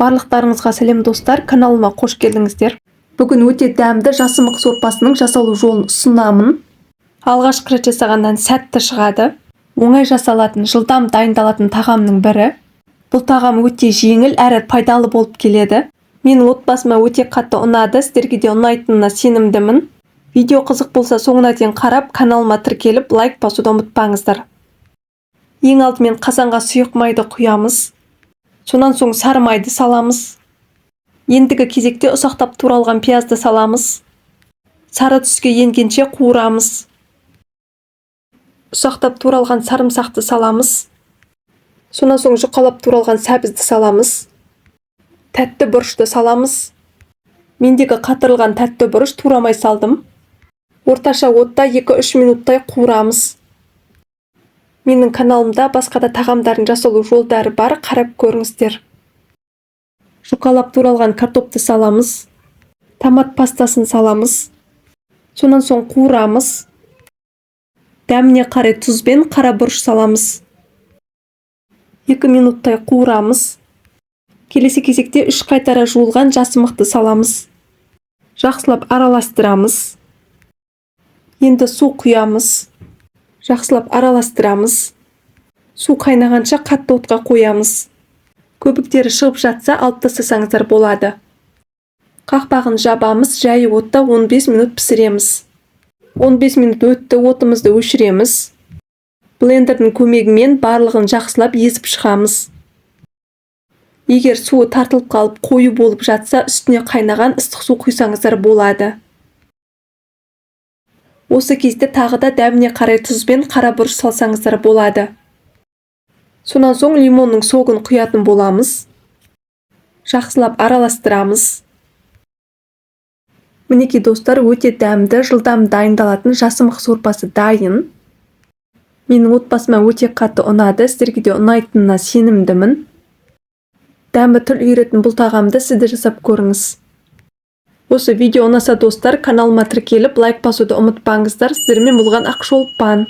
Барлықтарыңызға сәлем достар, каналыма қош келдіңіздер. Бүгін өте дәмді жасымық сорпасының жасалу жолын ұсынамын. Алғашқы рет жасағаннан сәтті шығады. Оңай жасалатын, жылдам дайындалатын тағамның бірі. Бұл тағам өте жеңіл әрі пайдалы болып келеді. Менің отбасыма өте қатты ұнады, сіздерге де ұнайтынына сенімдімін. Видео қызық болса соңына дейін қарап, каналыма тіркеліп, лайк басуды ұмытпаңыздар. Ең алдымен қазанға сұйық майды құямыз. Сонан соң сары майды саламыз. Ендігі кезекте ұсақтап туралған пиязды саламыз. Сары түске енгенше қуырамыз. Ұсақтап туралған сарымсақты саламыз. Сонан соң жұқалап туралған сәбізді саламыз. Тәтті бұрышты саламыз. Мендегі қатырылған тәтті бұрыш турамай салдым. Орташа отта 2-3 минуттай қуырамыз. Менің каналымда басқа да тағамдардың жасалу жолдары бар, қарап көріңіздер. Жұқалап туралған картопты саламыз. Томат пастасын саламыз. Сонан соң қуырамыз. Дәміне қарай тұз бен қара бұрыш саламыз. 2 минуттай қуырамыз. Келесі кезекте 3 қайтара жуылған жасымықты саламыз. Жақсылап араластырамыз. Енді су құямыз. Жақсылап араластырамыз. Су қайнағанша қатты отқа қоямыз. Көбіктері шығып жатса алып тастасаңыздар болады. Қақпағын жабамыз, жайы отта 15 минут пісіреміз. 15 минут өтті, отымызды өшіреміз. Блендердің көмегімен барлығын жақсылап езіп шығамыз. Егер суы тартылып қалып қою болып жатса, үстіне қайнаған ыстық су құйсаңыздар болады. Осы кезде тағы да дәміне қарай тұз бен қара бұрыш салсаңыздар болады. Сонан соң лимонның согын құятын боламыз. Жақсылап араластырамыз. Мінекей достар, өте дәмді, жылдам дайындалатын жасымық сорпасы дайын. Менің отбасыма өте қатты ұнады, сіздерге де ұнайтынына сенімдімін. Дәмі тіл үйіретін бұл тағамды сіз де жасап көріңіз. Осы видео ұнаса достар, каналыма тіркеліп, лайк басуды ұмытпаңыздар. Сіздермен болған Ақшолпан.